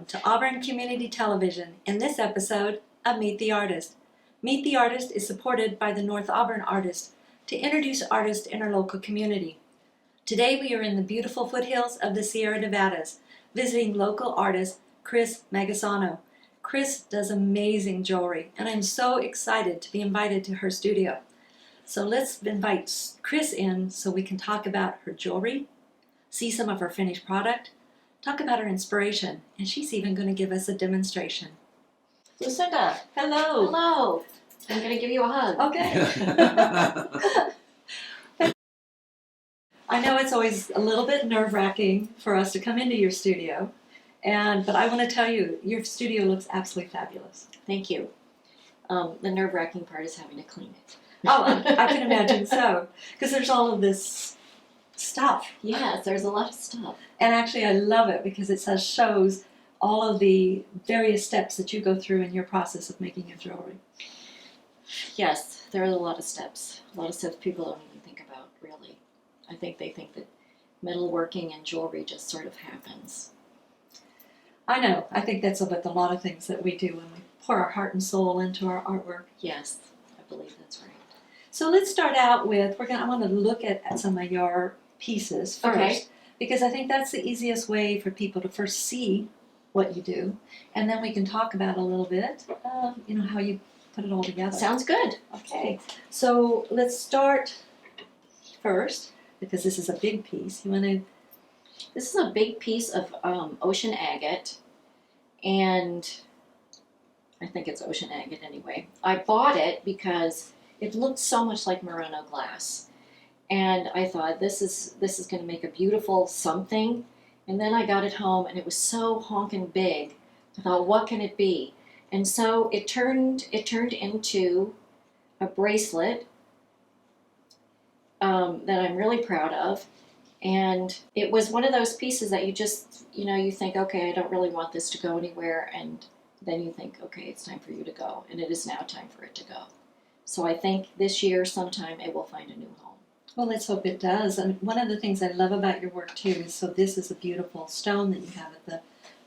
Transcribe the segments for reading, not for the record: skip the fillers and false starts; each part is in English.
to Auburn Community Television in this episode of Meet the Artist. Meet the Artist is supported by the North Auburn Artists to introduce artists in our local community. Today we are in the beautiful foothills of the Sierra Nevadas, visiting local artist Chris Magisano. Chris does amazing jewelry, and I'm so excited to be invited to her studio. So let's invite Chris in so we can talk about her jewelry, see some of her finished product, talk about her inspiration, and she's even going to give us a demonstration. LouCinda. Hello. Hello. I'm going to give you a hug. Okay. I know it's always a little bit nerve-wracking for us to come into your studio, but I want to tell you, your studio looks absolutely fabulous. Thank you. The nerve-wracking part is having to clean it. Oh, I can imagine so, because there's all of this stuff. Yes, there's a lot of stuff. And actually I love it because it shows all of the various steps that you go through in your process of making your jewelry. Yes, there are a lot of steps. A lot of stuff people don't even think about, really. I think they think that metalworking and jewelry just sort of happens. I know. I think that's about a lot of things that we do when we pour our heart and soul into our artwork. Yes, I believe that's right. So let's start out with, I want to look at some of your pieces first. Okay. Because I think that's the easiest way for people to first see what you do. And then we can talk about a little bit, how you put it all together. Sounds good. Okay. So let's start first, because this is a big piece. This is a big piece of ocean agate, and I think it's ocean agate anyway. I bought it because it looked so much like Murano glass, and I thought this is going to make a beautiful something. And then I got it home, and it was so honking big. I thought, what can it be? And so it turned into a bracelet that I'm really proud of. And it was one of those pieces that you just, you think, okay, I don't really want this to go anywhere. And then you think, okay, it's time for you to go. And it is now time for it to go. So I think this year sometime it will find a new home. Well, let's hope it does. And one of the things I love about your work too is, so this is a beautiful stone that you have at the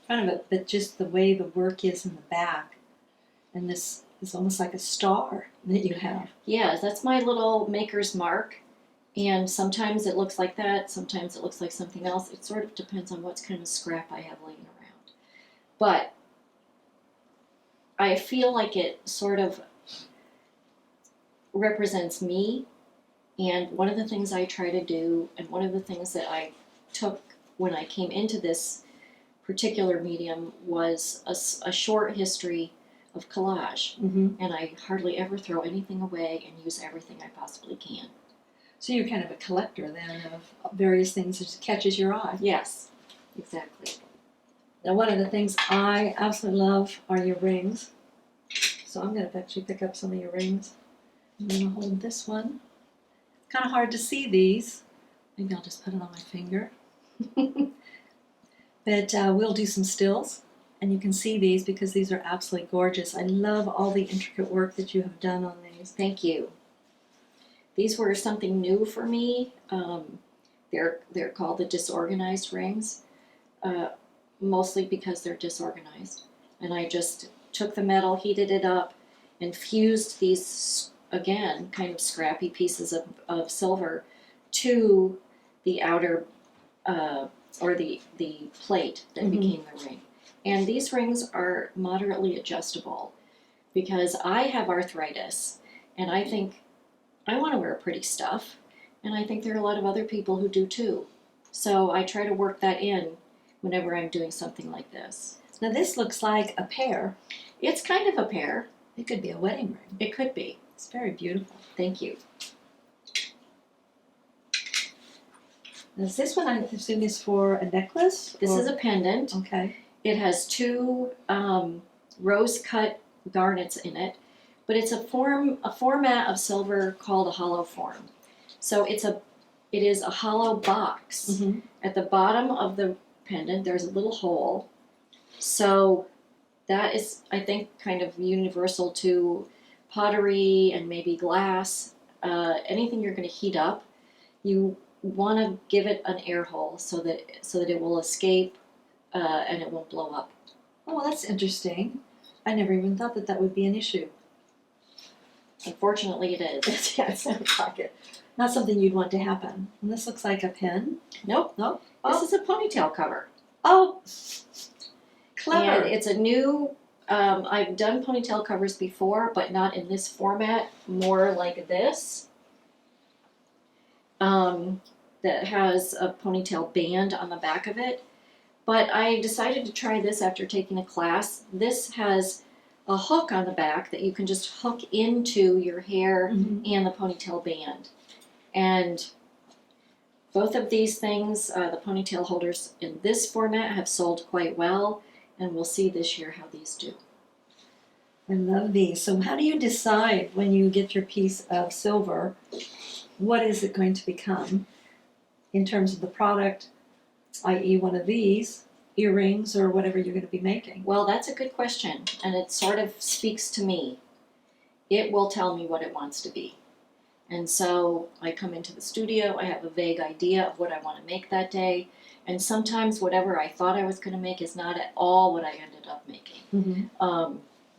front of it, but just the way the work is in the back. And this is almost like a star that you have. Yeah, that's my little maker's mark. And sometimes it looks like that, sometimes it looks like something else. It sort of depends on what kind of scrap I have laying around. But I feel like it sort of represents me. And one of the things I try to do, and one of the things that I took when I came into this particular medium, was a short history of collage. Mm-hmm. And I hardly ever throw anything away and use everything I possibly can. So you're kind of a collector then of various things that catches your eye. Yes, exactly. Now one of the things I absolutely love are your rings. So I'm going to actually pick up some of your rings. I'm going to hold this one. Kind of hard to see these. Maybe I'll just put it on my finger. But we'll do some stills, and you can see these because these are absolutely gorgeous. I love all the intricate work that you have done on these. Thank you. These were something new for me. They're called the disorganized rings, mostly because they're disorganized. And I just took the metal, heated it up, and fused these, again, kind of scrappy pieces of silver to the outer, or the plate that Mm-hmm. became the ring. And these rings are moderately adjustable because I have arthritis, and I think I want to wear pretty stuff, and I think there are a lot of other people who do too. So I try to work that in whenever I'm doing something like this. Now this looks like a pear. It's kind of a pear. It could be a wedding ring. It could be. It's very beautiful. Thank you. Now, is this one, I assume, is for a necklace? This is a pendant. Okay. It has two rose-cut garnets in it, but it's a format of silver called a hollow form. So it is a hollow box. Mm-hmm. At the bottom of the pendant, there's a little hole. So that is, I think, kind of universal to pottery and maybe glass. Anything you're going to heat up, you want to give it an air hole so that it will escape and it won't blow up. Oh, well, that's interesting. I never even thought that that would be an issue. Unfortunately, it is. Yeah, it sounds like it. Not something you'd want to happen. And this looks like a pin. Nope. Nope. This is a ponytail cover. Oh, clever. And it's a new, I've done ponytail covers before, but not in this format, more like this. That has a ponytail band on the back of it. But I decided to try this after taking a class. This has a hook on the back that you can just hook into your hair and the ponytail band. And both of these things, the ponytail holders in this format, have sold quite well, and we'll see this year how these do. I love these. So how do you decide when you get your piece of silver, what is it going to become in terms of the product, i.e. one of these, earrings, or whatever you're going to be making? Well, that's a good question, and it sort of speaks to me. It will tell me what it wants to be. And so I come into the studio, I have a vague idea of what I want to make that day, and sometimes whatever I thought I was going to make is not at all what I ended up making.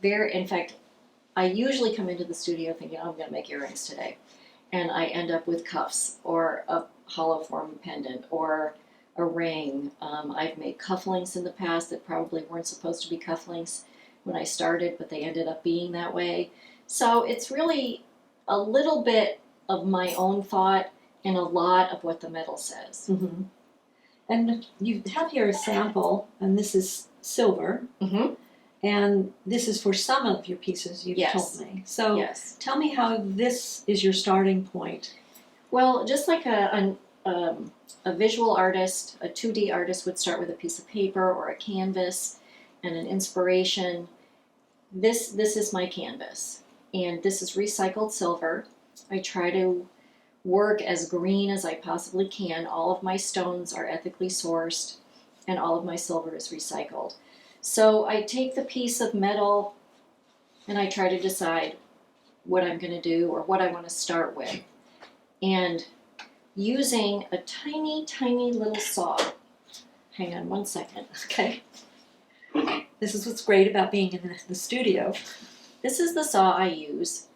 In fact, I usually come into the studio thinking, oh, I'm going to make earrings today. And I end up with cuffs, or a hollow form pendant, or a ring. I've made cufflinks in the past that probably weren't supposed to be cufflinks when I started, but they ended up being that way. So it's really a little bit of my own thought and a lot of what the metal says. And you have here a sample, and this is silver. And this is for some of your pieces, you've told me. So tell me how this is your starting point. Well, just like a visual artist, a 2D artist would start with a piece of paper or a canvas and an inspiration. This is my canvas, and this is recycled silver. I try to work as green as I possibly can. All of my stones are ethically sourced, and all of my silver is recycled. So I take the piece of metal and I try to decide what I'm going to do or what I want to start with. And using a tiny, tiny little saw. Hang on one second. Okay. This is what's great about being in the studio. This is the saw I use.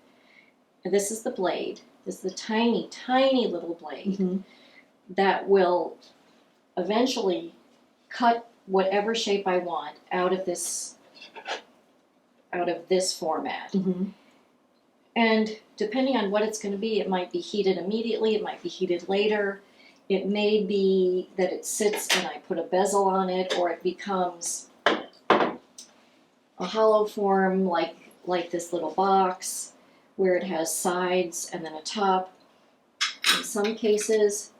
And this is the blade. This is the tiny, tiny little blade that will eventually cut whatever shape I want out of this format. And depending on what it's going to be, it might be heated immediately, it might be heated later. It may be that it sits and I put a bezel on it, or it becomes a hollow form like this little box where it has sides and then a top. In some cases,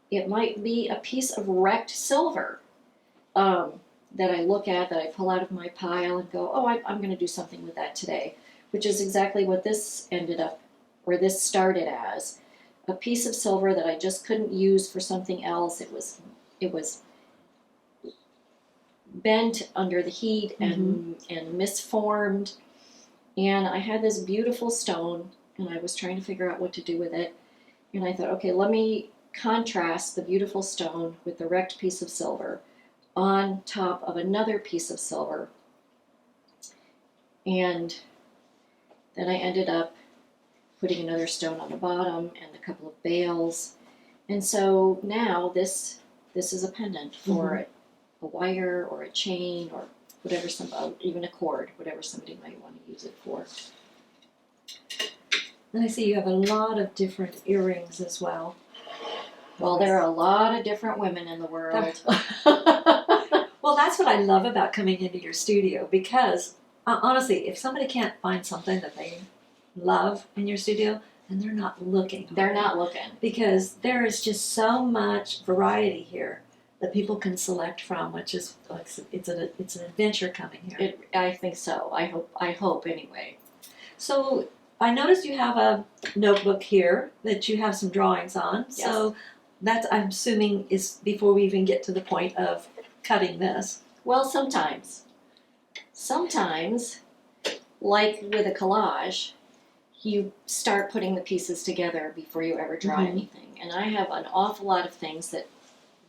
it might be a piece of wrecked silver that I look at, that I pull out of my pile and go, oh, I'm going to do something with that today, which is exactly what this ended up, or this started as, a piece of silver that I just couldn't use for something else. It was bent under the heat and misformed, and I had this beautiful stone, and I was trying to figure out what to do with it, and I thought, okay, let me contrast the beautiful stone with the wrecked piece of silver on top of another piece of silver. And then I ended up putting another stone on the bottom and a couple of bales. And so now this is a pendant for a wire or a chain or whatever, even a cord, whatever somebody might want to use it for. And I see you have a lot of different earrings as well. Well, there are a lot of different women in the world. Well, that's what I love about coming into your studio, because honestly, if somebody can't find something that they love in your studio, then they're not looking. They're not looking. Because there is just so much variety here that people can select from, which is it's an adventure coming here. I think so. I hope anyway. So I noticed you have a notebook here that you have some drawings on. Yes. So that's, I'm assuming, is before we even get to the point of cutting this. Well, sometimes, like with a collage, you start putting the pieces together before you ever draw anything. And I have an awful lot of things that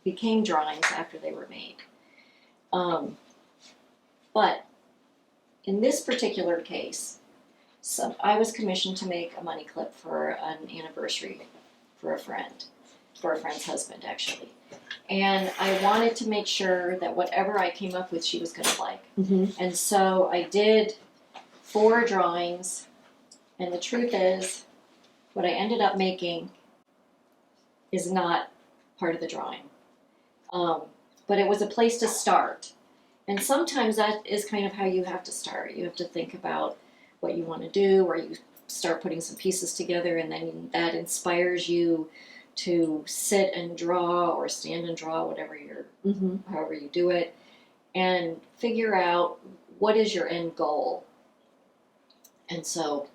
became drawings after they were made. But in this particular case, so I was commissioned to make a money clip for an anniversary for a friend's husband actually. And I wanted to make sure that whatever I came up with, she was going to like. Mm-hmm. And so I did 4 drawings, and the truth is, what I ended up making is not part of the drawing. But it was a place to start. And sometimes that is kind of how you have to start. You have to think about what you want to do, or you start putting some pieces together, and then that inspires you to sit and draw or stand and draw, whatever however you do it, and figure out what is your end goal. And so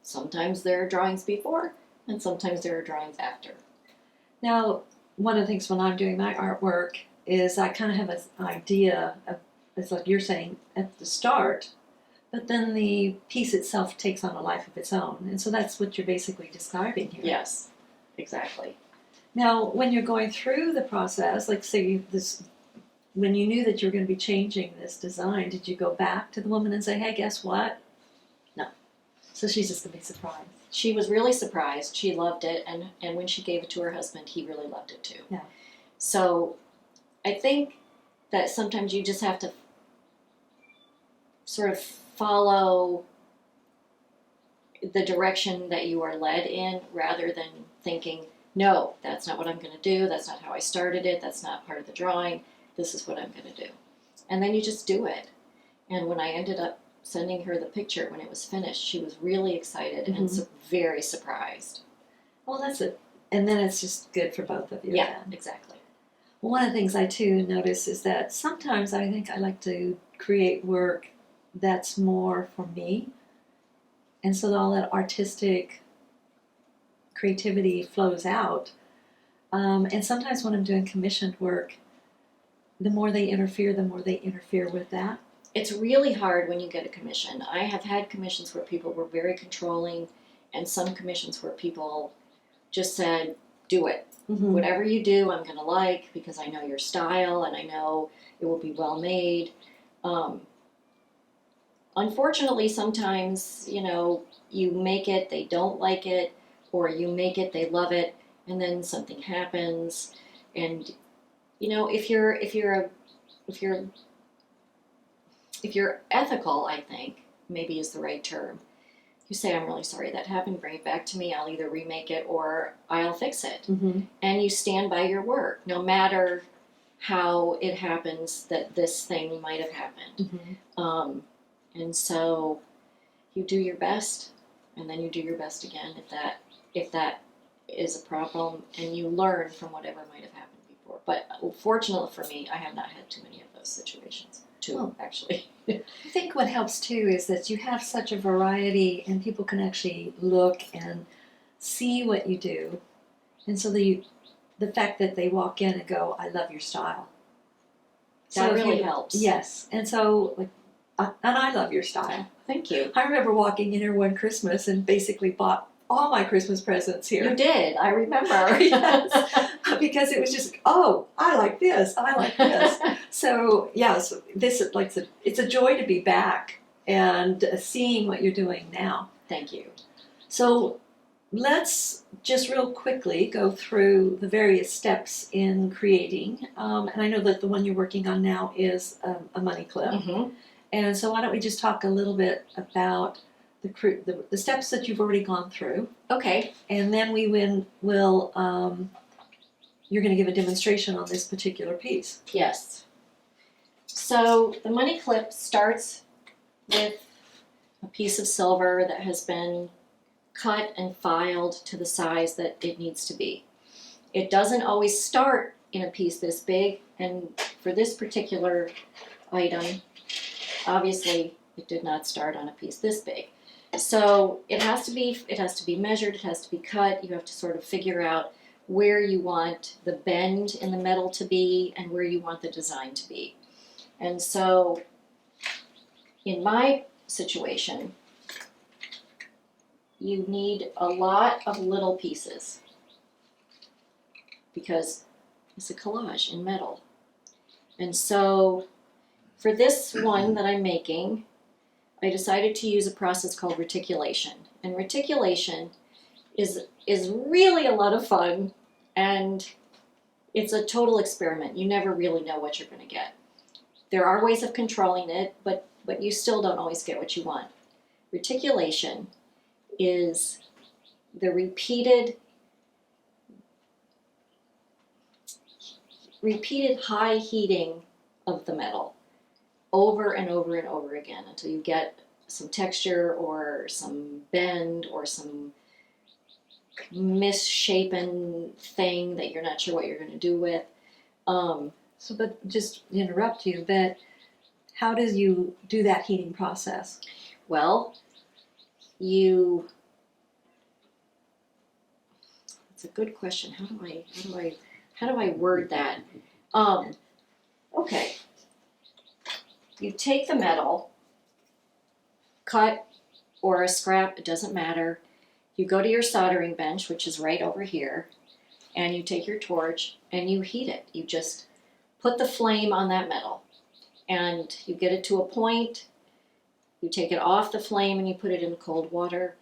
sometimes there are drawings before, and sometimes there are drawings after. Now, one of the things when I'm doing my artwork is I kind of have an idea of, it's like you're saying, at the start, but then the piece itself takes on a life of its own. And so that's what you're basically describing here. Yes, exactly. Now, when you're going through the process, like say when you knew that you were going to be changing this design, did you go back to the woman and say, hey, guess what? No. So she's just going to be surprised. She was really surprised. She loved it, and when she gave it to her husband, he really loved it too. Yeah. So I think that sometimes you just have to sort of follow the direction that you are led in, rather than thinking, no, that's not what I'm going to do, that's not how I started it, that's not part of the drawing, this is what I'm going to do. And then you just do it. And when I ended up sending her the picture when it was finished, she was really excited and very surprised. Well, that's it. And then it's just good for both of you. Yeah, then. exactly. Well, one of the things I too notice is that sometimes I think I like to create work that's more for me. And so all that artistic creativity flows out. And sometimes when I'm doing commissioned work, the more they interfere with that. It's really hard when you get a commission. I have had commissions where people were very controlling, and some commissions where people just said, do it. Mm-hmm. Whatever you do, I'm going to like, because I know your style and I know it will be well made. Unfortunately, sometimes, you make it, they don't like it, or you make it, they love it, and then something happens. And, if you're ethical, I think, maybe is the right term, you say, I'm really sorry that happened, bring it back to me, I'll either remake it or I'll fix it. Mm-hmm. And you stand by your work, no matter how it happens that this thing might have happened. Mm-hmm. And so you do your best, and then you do your best again if that is a problem, and you learn from whatever might have happened before. But fortunately for me, I have not had too many of those situations. Actually. I think what helps too is that you have such a variety, and people can actually look and see what you do, and so the fact that they walk in and go, I love your style. That really helps. Yes, and so and I love your style. Thank you. I remember walking in here one Christmas and basically bought all my Christmas presents here. You did, I remember. Yes, because it was just, oh, I like this, I like this. So, yes, it's a joy to be back and seeing what you're doing now. Thank you. So, let's just real quickly go through the various steps in creating. And I know that the one you're working on now is a money clip. Mm-hmm. And so why don't we just talk a little bit about the steps that you've already gone through. Okay. And then we will you're going to give a demonstration on this particular piece. Yes. So the money clip starts with a piece of silver that has been cut and filed to the size that it needs to be. It doesn't always start in a piece this big, and for this particular item, obviously it did not start on a piece this big. So it has to be measured, it has to be cut. You have to sort of figure out where you want the bend in the metal to be and where you want the design to be. And so in my situation, you need a lot of little pieces because it's a collage in metal. And so For this one that I'm making, I decided to use a process called reticulation. And reticulation is really a lot of fun, and it's a total experiment. You never really know what you're going to get. There are ways of controlling it, but you still don't always get what you want. Reticulation is the repeated high heating of the metal over and over and over again until you get some texture or some bend or some misshapen thing that you're not sure what you're going to do with. But just to interrupt you, but how do you do that heating process? Well, it's a good question. How do I word that? Okay. You take the metal, cut or a scrap, it doesn't matter. You go to your soldering bench, which is right over here, and you take your torch and you heat it. You just put the flame on that metal and you get it to a point. You take it off the flame and you put it in cold water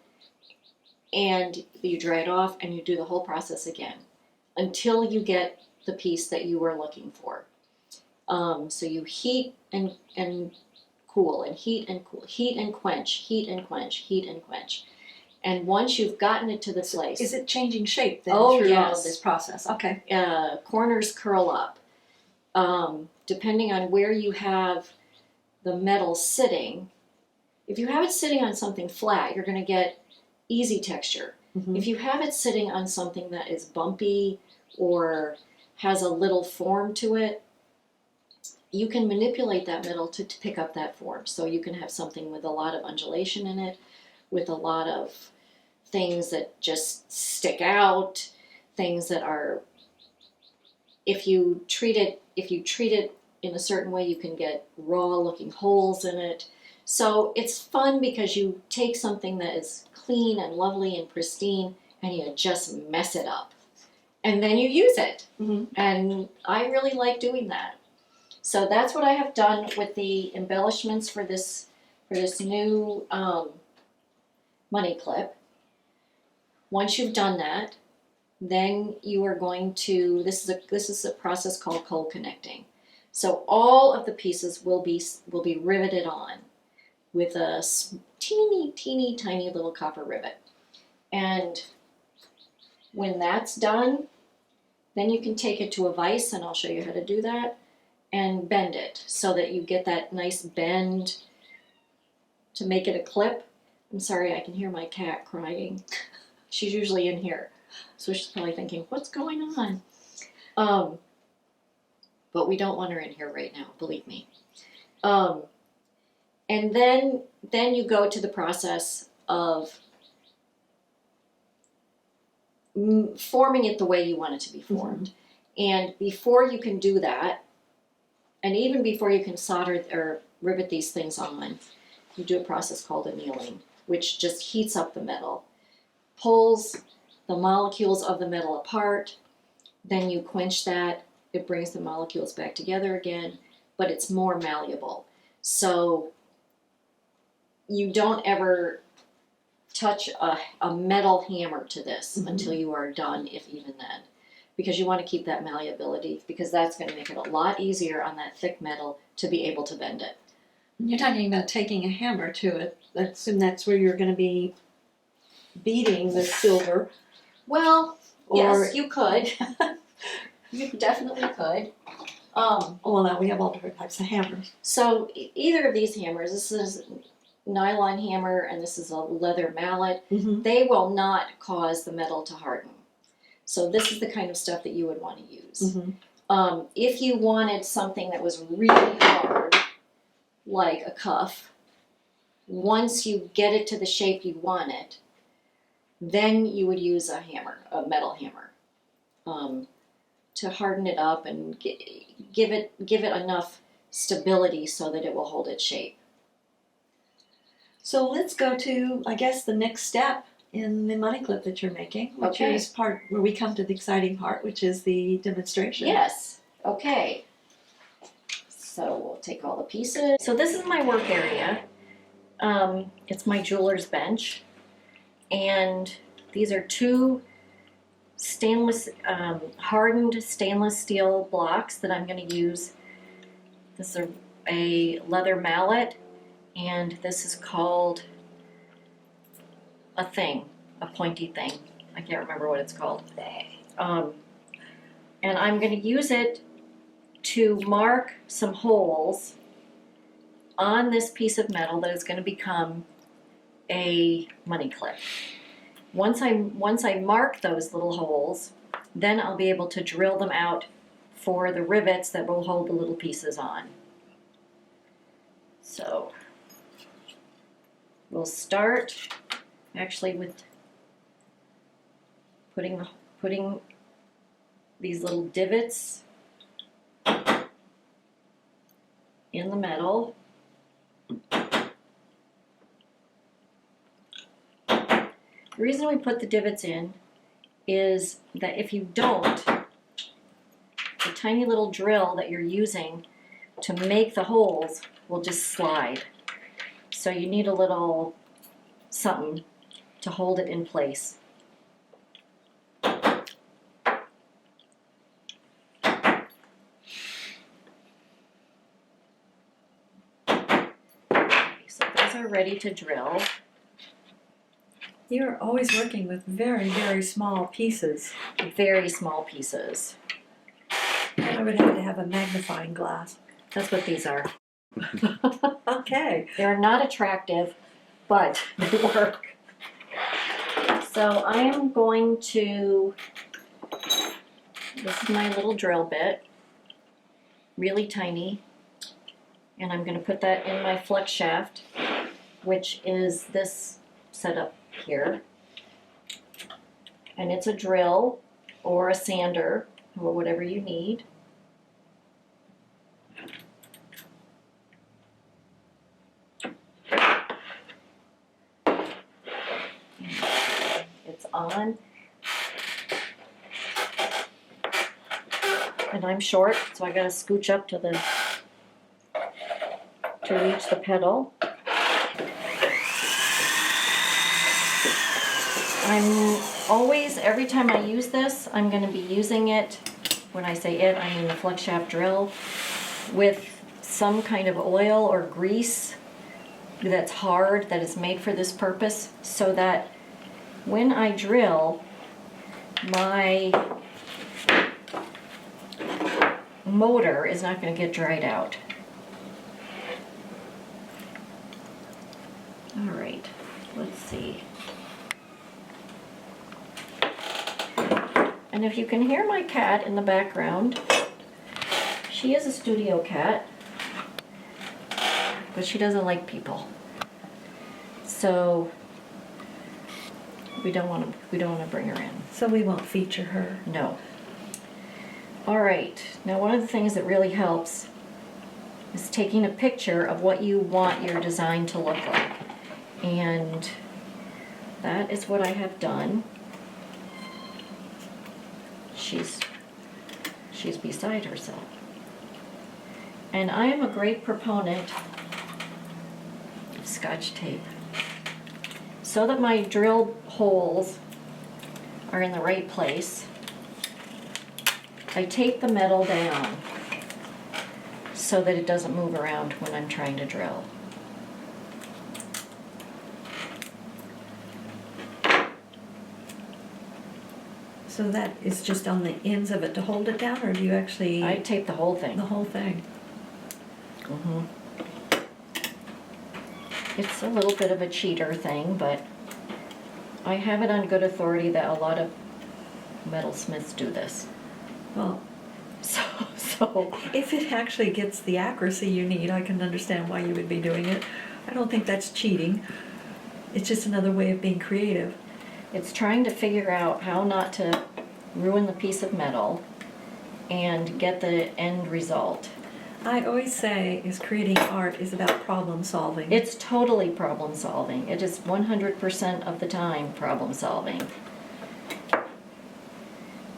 and you dry it off and you do the whole process again until you get the piece that you were looking for. So you heat and cool and heat and cool, heat and quench, heat and quench, heat and quench. And once you've gotten it to the place. Is it changing shape then through all yes. of this process? Okay. Corners curl up. Depending on where you have the metal sitting, if you have it sitting on something flat, you're going to get easy texture. Mm-hmm. If you have it sitting on something that is bumpy or has a little form to it, you can manipulate that metal to pick up that form. So you can have something with a lot of undulation in it, with a lot of things that just stick out, things that are, if you treat it in a certain way, you can get raw looking holes in it. So it's fun because you take something that is clean and lovely and pristine and you just mess it up. And then you use it. Mm-hmm. And I really like doing that. So that's what I have done with the embellishments for this new money clip. Once you've done that, then you are going to, this is a process called cold connecting. So all of the pieces will be riveted on with a teeny tiny little copper rivet. And when that's done, then you can take it to a vise, and I'll show you how to do that, and bend it so that you get that nice bend to make it a clip. I'm sorry, I can hear my cat crying. She's usually in here, so she's probably thinking, what's going on? But we don't want her in here right now, believe me. And then you go to the process of forming it the way you want it to be formed. Mm-hmm. And before you can do that, and even before you can solder or rivet these things on, you do a process called annealing, which just heats up the metal, pulls the molecules of the metal apart, then you quench that, it brings the molecules back together again, but it's more malleable. So you don't ever touch a metal hammer to this mm-hmm. until you are done, if even then. Because you want to keep that malleability, because that's going to make it a lot easier on that thick metal to be able to bend it. You're talking about taking a hammer to it. I assume that's where you're going to be beating the silver. Well, yes, you could. You definitely could. Well, now we have all different types of hammers. So either of these hammers, this is a nylon hammer and this is a leather mallet, mm-hmm. they will not cause the metal to harden. So this is the kind of stuff that you would want to use. Mm-hmm. If you wanted something that was really hard, like a cuff, once you get it to the shape you want it, then you would use a hammer, a metal hammer, to harden it up and give it enough stability so that it will hold its shape. So let's go to, I guess, the next step in the money clip that you're making, which okay. is part where we come to the exciting part, which is the demonstration. Yes. Okay. So we'll take all the pieces. So this is my work area. It's my jeweler's bench. And these are two stainless, hardened stainless steel blocks that I'm going to use. This is a leather mallet, and this is called a pointy thing. I can't remember what it's called. And I'm going to use it to mark some holes on this piece of metal that is going to become a money clip. Once I mark those little holes, then I'll be able to drill them out for the rivets that will hold the little pieces on. So we'll start actually with putting these little divots in the metal. The reason we put the divots in is that if you don't, the tiny little drill that you're using to make the holes will just slide. So you need a little something to hold it in place. So those are ready to drill. You're always working with very, very small pieces. Very small pieces. I would have to have a magnifying glass. That's what these are. Okay. They're not attractive, but they work. So I am going to, this is my little drill bit, really tiny, and I'm going to put that in my flex shaft, which is this setup here. And it's a drill or a sander or whatever you need. It's on. And I'm short, so I gotta scooch up to reach the pedal. I'm always, every time I use this, I'm going to be using it, when I say it, I mean the flex shaft drill, with some kind of oil or grease that's hard, that is made for this purpose, so that when I drill, my motor is not going to get dried out. All right, let's see. And if you can hear my cat in the background, she is a studio cat, but she doesn't like people. So we don't want to bring her in. So we won't feature her. No. All right. Now one of the things that really helps is taking a picture of what you want your design to look like. And that is what I have done. She's beside herself. And I am a great proponent of Scotch tape, so that my drill holes are in the right place. I tape the metal down so that it doesn't move around when I'm trying to drill. So that is just on the ends of it to hold it down, or do you actually... I tape the whole thing. The whole thing. Mm-hmm. It's a little bit of a cheater thing, but I have it on good authority that a lot of metalsmiths do this. Well, So if it actually gets the accuracy you need, I can understand why you would be doing it. I don't think that's cheating. It's just another way of being creative. it's trying to figure out how not to ruin the piece of metal and get the end result. I always say is creating art is about problem solving. It's totally problem solving. It is 100% of the time problem solving.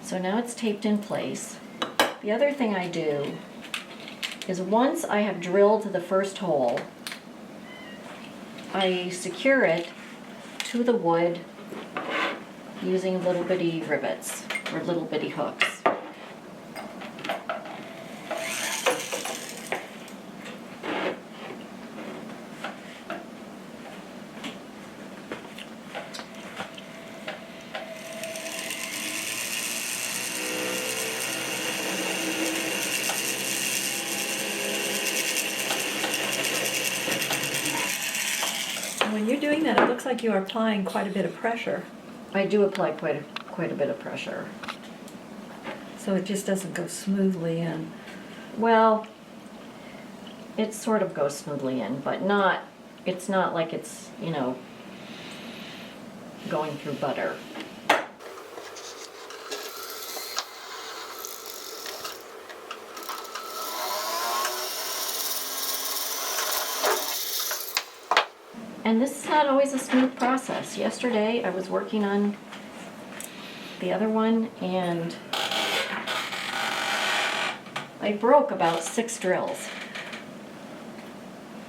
So now it's taped in place. The other thing I do is once I have drilled the first hole, I secure it to the wood using little bitty rivets or little bitty hooks. When you're doing that, it looks like you are applying quite a bit of pressure. I do apply quite a bit of pressure. So it just doesn't go smoothly in. Well, it sort of goes smoothly in, but it's not like it's, going through butter. And this is not always a smooth process. Yesterday I was working on the other one and I broke about 6 drills.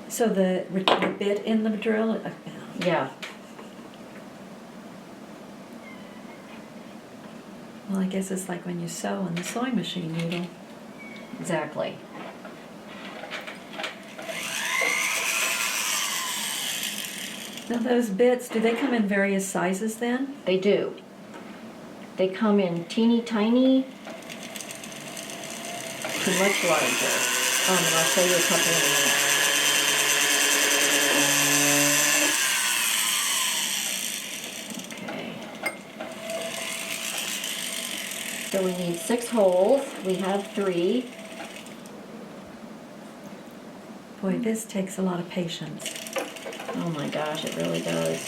So the bit in the drill? Yeah. Well, I guess it's like when you sew on the sewing machine needle. Exactly. Now those bits, do they come in various sizes then? They do. They come in teeny tiny to much larger. And I'll show you a couple in a minute. Okay. So we need 6 holes. We have 3. Boy, this takes a lot of patience. Oh my gosh, it really does.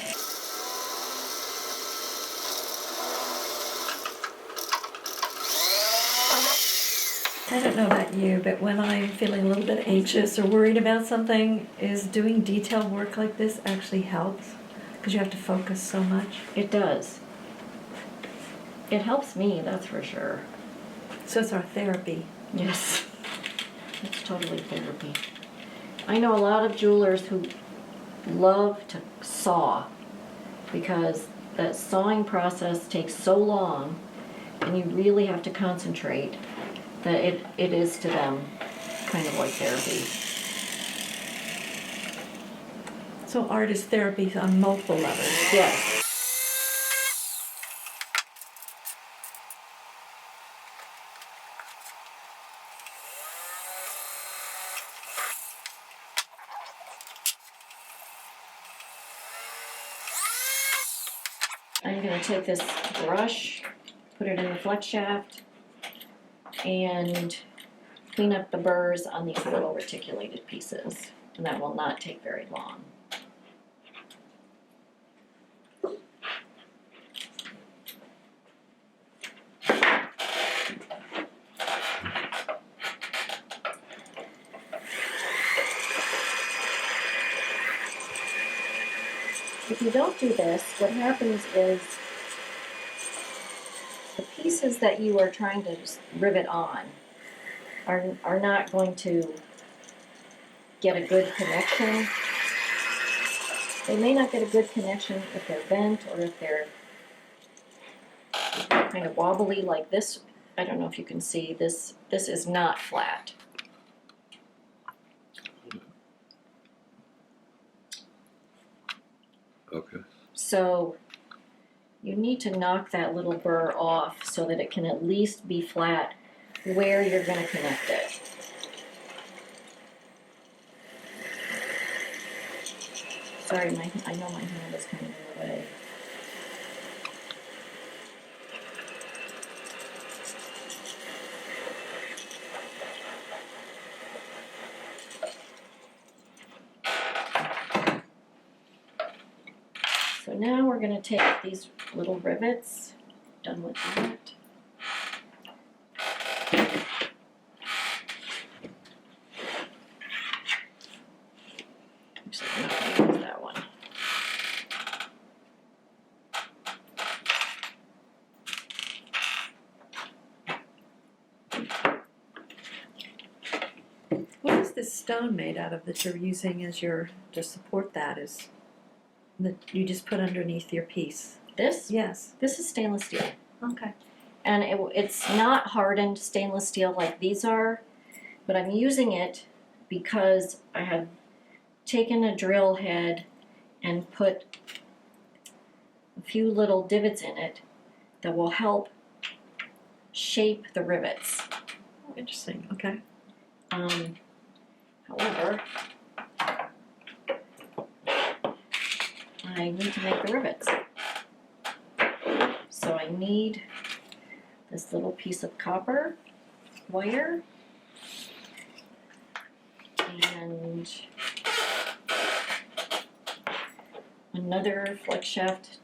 I don't know about you, but when I'm feeling a little bit anxious or worried about something, is doing detailed work like this actually helps? Because you have to focus so much. It does. It helps me, that's for sure. So it's our therapy. Yes. It's totally therapy. I know a lot of jewelers who love to saw because that sawing process takes so long and you really have to concentrate that it is to them kind of like therapy. So art is therapy on multiple levels. Yes. I'm going to take this brush, put it in the flex shaft, and clean up the burrs on these little reticulated pieces. And that will not take very long. If you don't do this, what happens is the pieces that you are trying to rivet on are not going to get a good connection. They may not get a good connection if they're bent or if they're kind of wobbly like this. I don't know if you can see this. This is not flat. Okay. So you need to knock that little burr off so that it can at least be flat where you're going to connect it. Sorry, I know my hand is kind of in the way. So now we're going to take these little rivets, done with that. Actually, I'm not going to use that one. this stone made out of that you're using as your to support that is that you just put underneath your piece? This? Yes. This is stainless steel. Okay. And it's not hardened stainless steel like these are, but I'm using it because I have taken a drill head and put a few little divots in it that will help shape the rivets. Oh, interesting. Okay. However, I need to make the rivets. So I need this little piece of copper wire and another flex shaft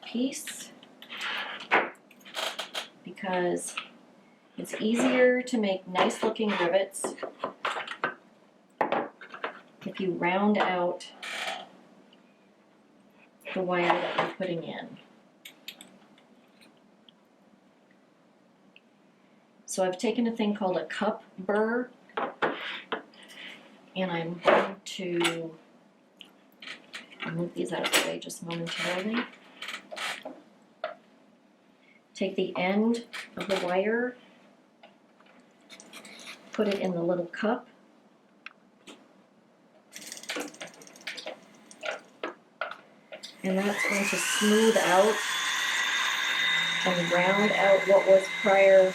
piece because it's easier to make nice looking rivets if you round out the wire that you're putting in. So I've taken a thing called a cup burr, and I'm going to move these out of the way just momentarily. Take the end of the wire, put it in the little cup, and that's going to smooth out and round out what was prior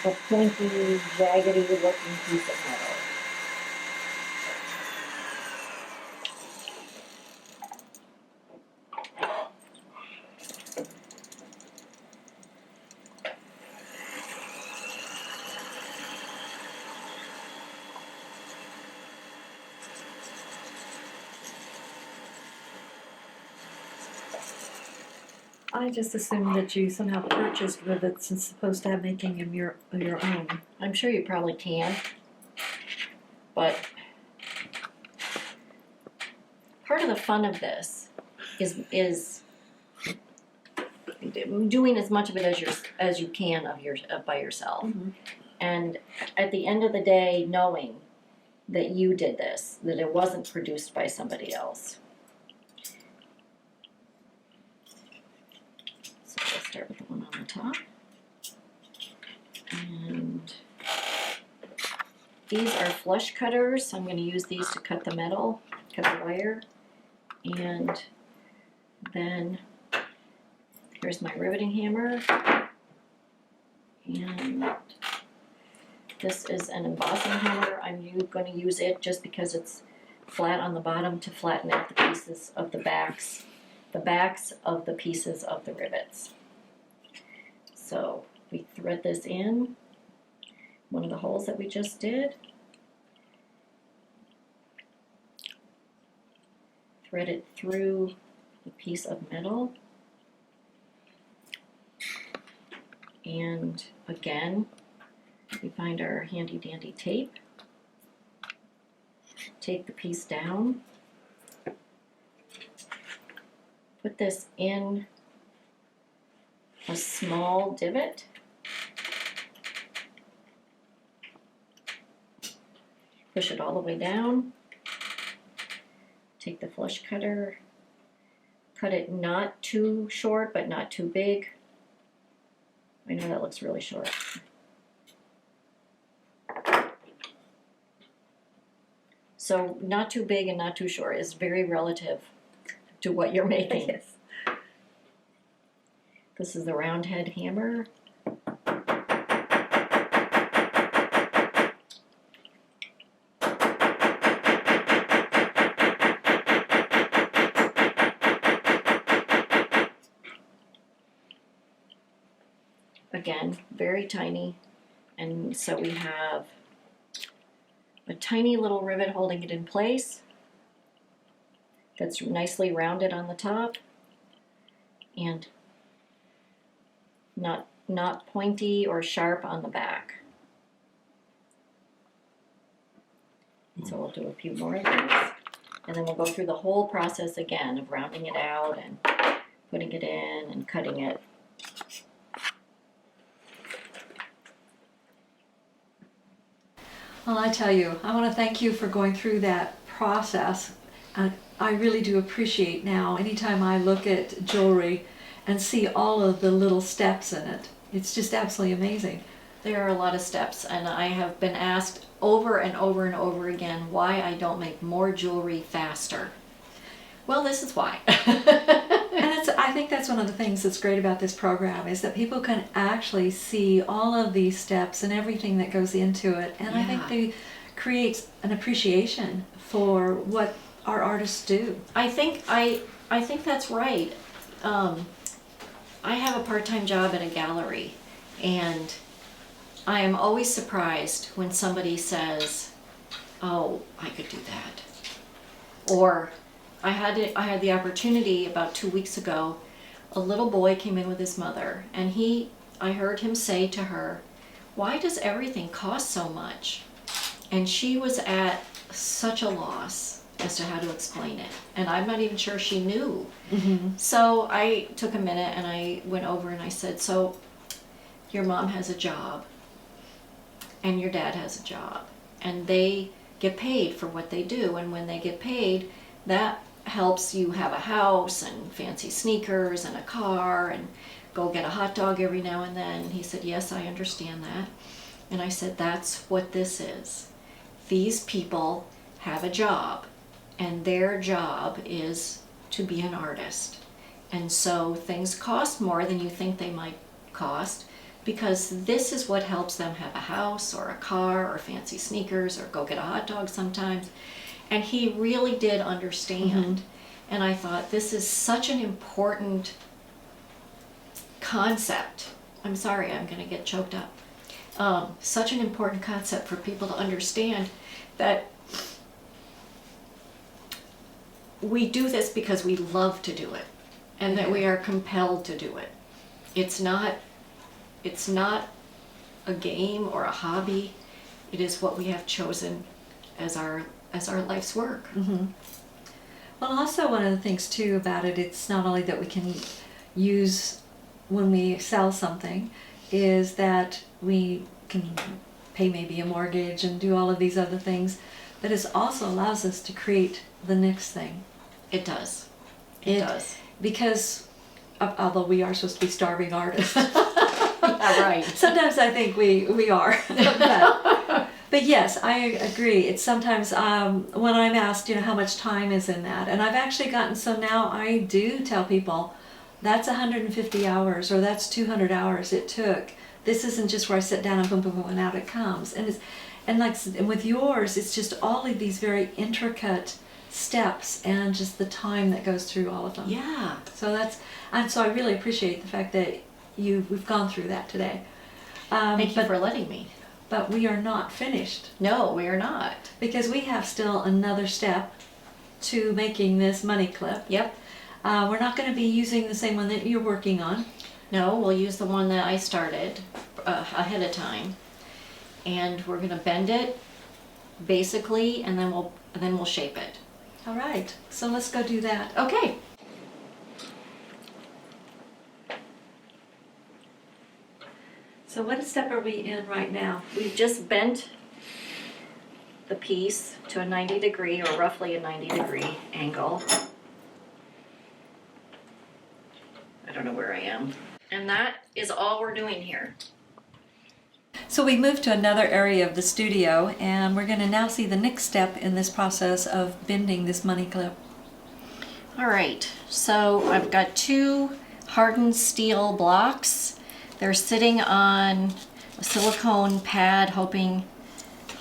a pointy, raggedy looking piece of metal. I just assumed that you somehow purchased rivets and supposed to have making them your own. I'm sure you probably can, but part of the fun of this is doing as much of it as you can by yourself, and at the end of the day, knowing that you did this, that it wasn't produced by somebody else. So we'll start with the one on the top, and these are flush cutters. So I'm going to use these to cut the metal, cut the wire, and then here's my riveting hammer, and this is an embossing hammer. I'm going to use it just because it's flat on the bottom to flatten out the pieces of the backs of the pieces of the rivets. So we thread this in one of the holes that we just did. Thread it through the piece of metal. And again, we find our handy dandy tape. Take the piece down. Put this in a small divot. Push it all the way down. Take the flush cutter. Cut it not too short, but not too big. I know that looks really short. So not too big and not too short is very relative to what you're making. Yes. This is the round head hammer. Again, very tiny, and so we have a tiny little rivet holding it in place that's nicely rounded on the top and not pointy or sharp on the back. And so we'll do a few more of these, and then we'll go through the whole process again of rounding it out and putting it in and cutting it. Well, I tell you, I want to thank you for going through that process. I really do appreciate now, anytime I look at jewelry and see all of the little steps in it, it's just absolutely amazing. There are a lot of steps, and I have been asked over and over and over again why I don't make more jewelry faster. Well, this is why. And I think that's one of the things that's great about this program, is that people can actually see all of these steps and everything that goes into it. And I think they create an appreciation for what our artists do. I think that's right. I have a part-time job at a gallery, and I am always surprised when somebody says, "Oh, I could do that," or I had the opportunity about 2 weeks ago. A little boy came in with his mother, and I heard him say to her, "Why does everything cost so much?" And she was at such a loss as to how to explain it, and I'm not even sure she knew. So I took a minute and I went over and I said, "So your mom has a job and your dad has a job, and they get paid for what they do, and when they get paid, that helps you have a house and fancy sneakers and a car and go get a hot dog every now and then." He said, "Yes, I understand that." And I said, "That's what this is. These people have a job, and their job is to be an artist. And so things cost more than you think they might cost, because this is what helps them have a house or a car or fancy sneakers or go get a hot dog sometimes." And he really did understand. And I thought, this is such an important concept. I'm sorry, I'm going to get choked up. Such an important concept for people to understand, that we do this because we love to do it, and that we are compelled to do it. It's not a game or a hobby. It is what we have chosen as our life's work. Well, also one of the things too about it, it's not only that we can use when we sell something, is that we can pay maybe a mortgage and do all of these other things, but it also allows us to create the next thing. It does. It does. Because although we are supposed to be starving artists, Yeah, right. sometimes I think we are. But yes, I agree. It's sometimes when I'm asked, how much time is in that, and I've actually gotten, so now I do tell people that's 150 hours or that's 200 hours it took. This isn't just where I sit down and boom, boom, boom, and out it comes. And with yours, it's just all of these very intricate steps and just the time that goes through all of them. Yeah. So so I really appreciate the fact that we've gone through that today. Thank you for letting me. But we are not finished. No, we are not. Because we have still another step to making this money clip. Yep. We're not going to be using the same one that you're working on. No, we'll use the one that I started ahead of time, and we're going to bend it basically, and then we'll shape it. All right. So let's go do that. Okay. So what step are we in right now? We've just bent the piece to a 90 degree, or roughly a 90 degree angle. I don't know where I am. And that is all we're doing here. So we moved to another area of the studio, and we're going to now see the next step in this process of bending this money clip. All right, so I've got 2 hardened steel blocks. They're sitting on a silicone pad, hoping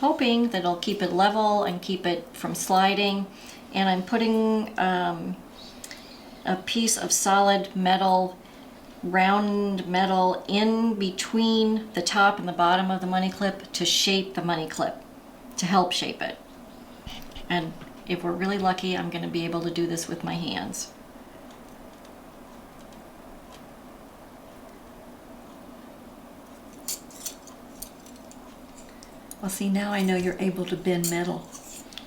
that it'll keep it level and keep it from sliding. And I'm putting a piece of solid metal, round metal, in between the top and the bottom of the money clip to shape the money clip, to help shape it. And if we're really lucky, I'm going to be able to do this with my hands. Well, see, now I know you're able to bend metal.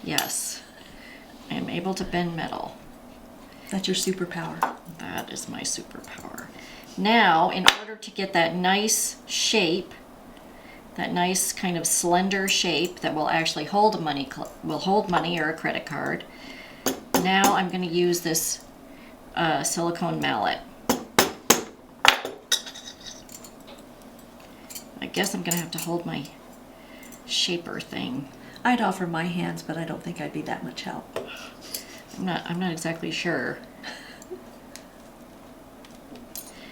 Yes, I am able to bend metal. That's your superpower. That is my superpower. Now, in order to get that nice shape, that nice kind of slender shape that will actually hold money or a credit card. Now I'm going to use this silicone mallet. I guess I'm going to have to hold my shaper thing. I'd offer my hands, but I don't think I'd be that much help. I'm not exactly sure.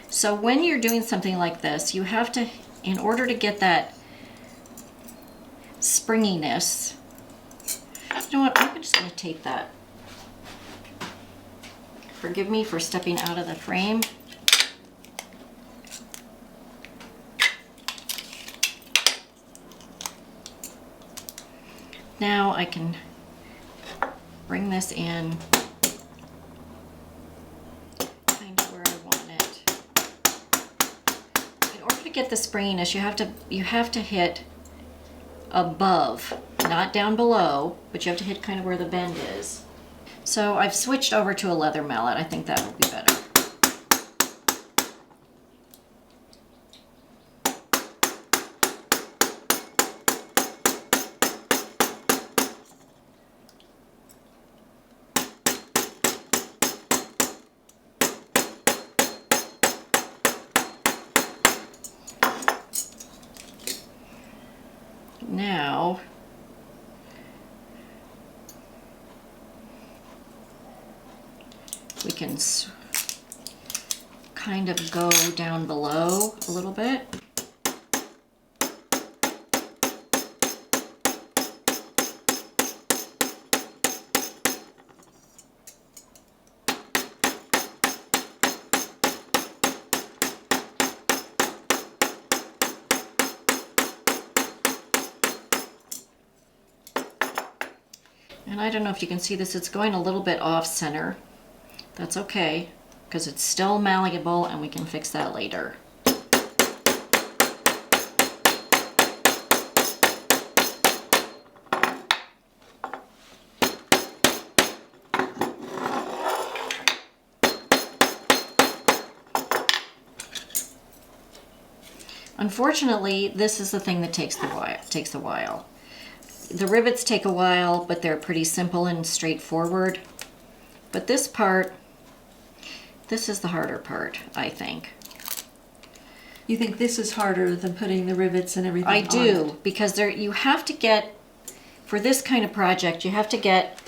So when you're doing something like this, you have to, in order to get that springiness, you know what, I'm just going to tape that. Forgive me for stepping out of the frame. Now I can bring this in kind of where I want it. In order to get the springiness, you have to hit above, not down below, but you have to hit kind of where the bend is. So I've switched over to a leather mallet. I think that will be better. Now, we can kind of go down below a little bit. And I don't know if you can see this, it's going a little bit off center. That's okay, because it's still malleable and we can fix that later. Unfortunately, this is the thing that takes a while. The rivets take a while, but they're pretty simple and straightforward. But this part, this is the harder part, I think. You think this is harder than putting the rivets and everything on I do, because you have to get, for this kind of project, you have to get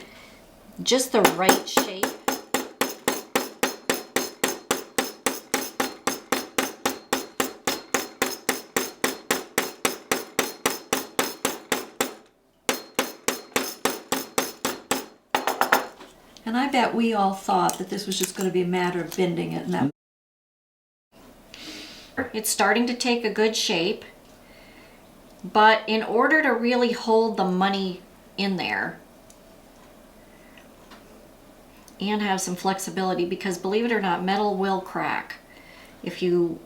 just the right shape. And I bet we all thought that this was just going to be a matter of bending it, and that It's starting to take a good shape, but in order to really hold the money in there and have some flexibility, because believe it or not, metal will crack. If you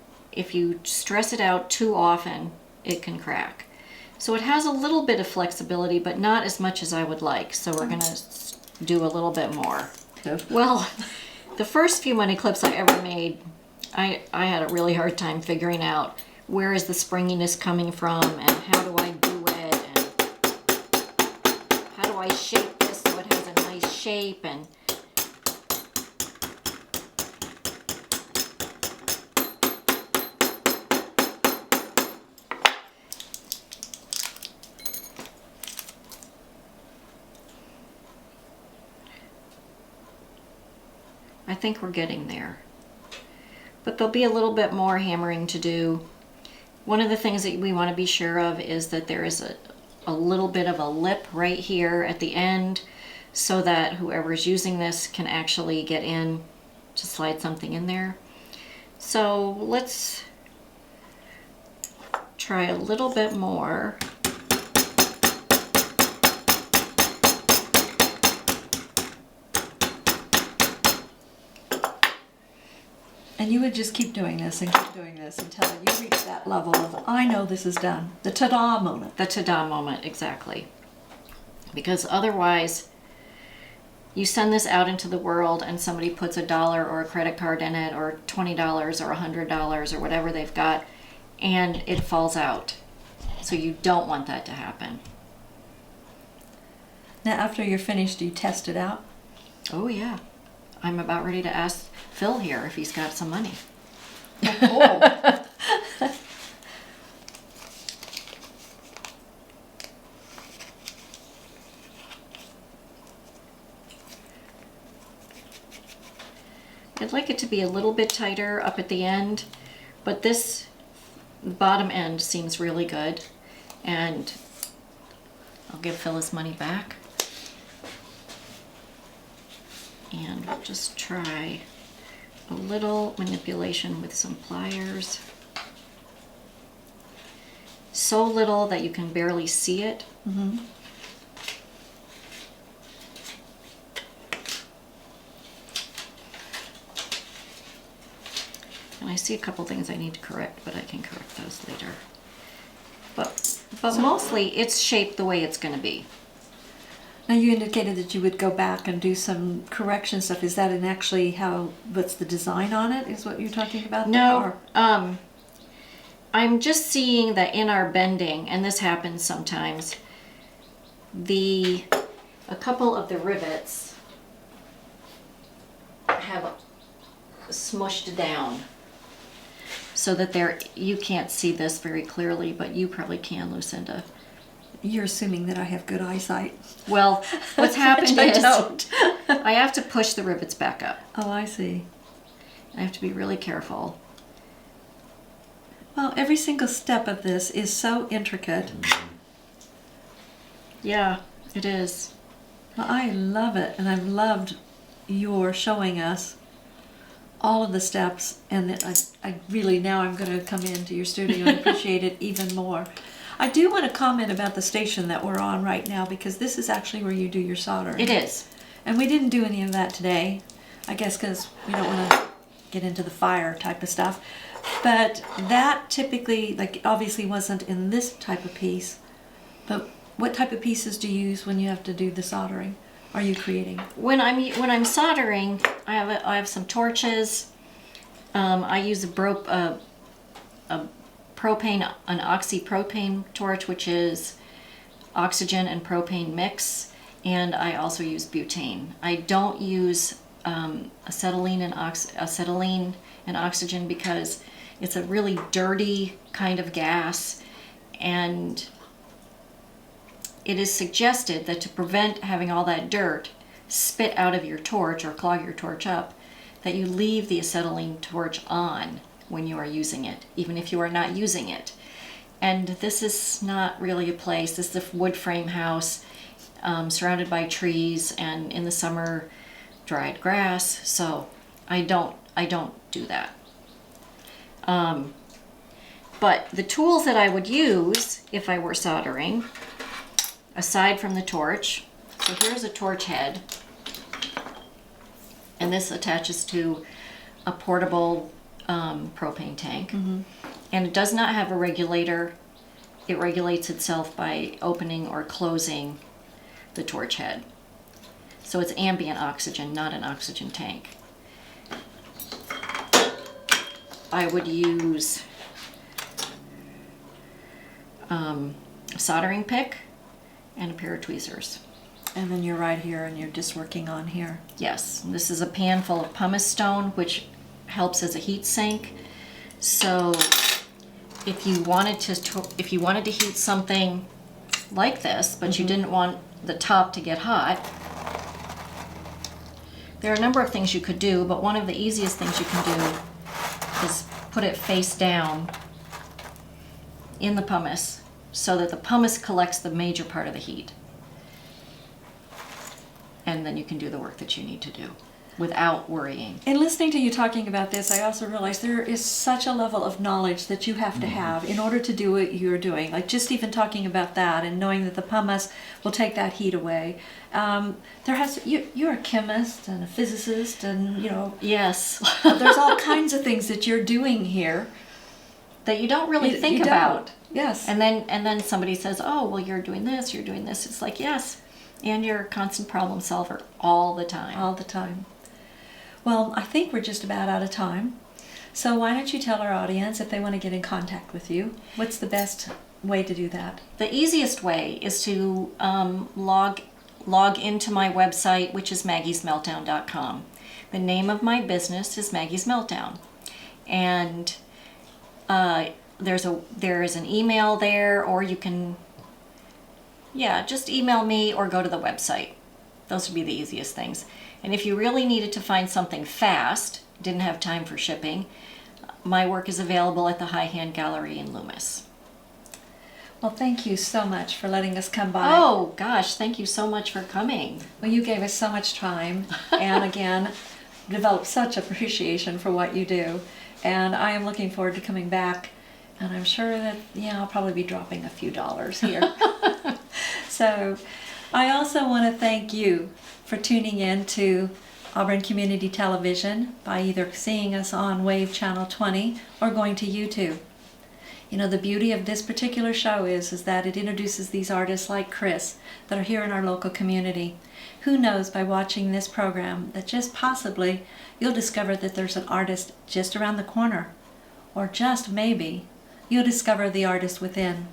stress it out too often, it can crack. So it has a little bit of flexibility, but not as much as I would like. So we're gonna do a little bit more. Well, the first few money clips I ever made, I had a really hard time figuring out where is the springiness coming from and how do I do it and how do I shape this so it has a nice shape. And I think we're getting there. But there'll be a little bit more hammering to do. One of the things that we want to be sure of is that there is a little bit of a lip right here at the end so that whoever's using this can actually get in to slide something in there. So let's try a little bit more. And you would just keep doing this and keep doing this until you reach that level of, I know this is done. The ta-da moment. The ta-da moment, exactly. Because otherwise, you send this out into the world and somebody puts $1 or a credit card in it, or $20 or $100 or whatever they've got, and it falls out. So you don't want that to happen. Now, after you're finished, do you test it out? Oh yeah. I'm about ready to ask Phil here if he's got some money. Oh. I'd like it to be a little bit tighter up at the end, but this bottom end seems really good. And I'll give Phil his money back. And we'll just try a little manipulation with some pliers. So little that you can barely see it. Mm-hmm. And I see a couple things I need to correct, but I can correct those later. But mostly it's shaped the way it's going to be. Now, you indicated that you would go back and do some correction stuff. Is that actually what's the design on it, is what you're talking about? No, I'm just seeing that in our bending, and this happens sometimes, a couple of the rivets have smushed down so that you can't see this very clearly, but you probably can, LouCinda. You're assuming that I have good eyesight. Well, what's happened Which I is don't. I have to push the rivets back up. Oh, I see. I have to be really careful. Well, every single step of this is so intricate. Yeah, it is. Well, I love it, and I've loved your showing us all of the steps, and that I really, now I'm going to come into your studio and appreciate it even more. I do want to comment about the station that we're on right now, because this is actually where you do your soldering. It is. And we didn't do any of that today, I guess because we don't want to get into the fire type of stuff. But that typically, like, obviously wasn't in this type of piece. But what type of pieces do you use when you have to do the soldering? Are you creating? When I'm soldering, I have some torches. I use an oxypropane torch, which is oxygen and propane mix, and I also use butane. I don't use acetylene and oxygen because it's a really dirty kind of gas, and it is suggested that to prevent having all that dirt spit out of your torch or clog your torch up, that you leave the acetylene torch on when you are using it, even if you are not using it. And this is not really a place. This is a wood frame house surrounded by trees, and in the summer dried grass, so I don't do that. But the tools that I would use if I were soldering, aside from the torch, so here's a torch head, and this attaches to a portable propane tank. Mm-hmm. And it does not have a regulator. It regulates itself by opening or closing the torch head. So it's ambient oxygen, not an oxygen tank. I would use a soldering pick and a pair of tweezers. And then you're right here and you're just working on here. Yes, this is a pan full of pumice stone, which helps as a heat sink. So if you wanted to heat something like this, but you didn't want the top to get hot, there are a number of things you could do, but one of the easiest things you can do is put it face down in the pumice so that the pumice collects the major part of the heat. And then you can do the work that you need to do without worrying. In listening to you talking about this, I also realized there is such a level of knowledge that you have to have in order to do what you're doing. Like just even talking about that and knowing that the pumice will take that heat away. You're a chemist and a physicist, and Yes. there's all kinds of things that you're doing here that you don't really think you about. Don't. Yes. And then somebody says, "Oh, well, you're doing this, you're doing this." It's like, yes, and you're a constant problem solver all the time. All the time. Well, I think we're just about out of time. So why don't you tell our audience if they want to get in contact with you, what's the best way to do that? The easiest way is to log into my website, which is maggiesmeltdown.com. The name of my business is Maggie's Meltdown, and there is an email there, or you can just email me or go to the website. Those would be the easiest things. And if you really needed to find something fast, didn't have time for shipping, my work is available at the High Hand Gallery in Loomis. Well, thank you so much for letting us come by. Oh gosh, thank you so much for coming. Well, you gave us so much time, and again, developed such appreciation for what you do. And I am looking forward to coming back, and I'm sure that, I'll probably be dropping a few dollars here. So I also want to thank you for tuning in to Auburn Community Television by either seeing us on Wave Channel 20 or going to YouTube. The beauty of this particular show is that it introduces these artists like Chris that are here in our local community. Who knows, by watching this program, that just possibly you'll discover that there's an artist just around the corner, or just maybe you'll discover the artist within.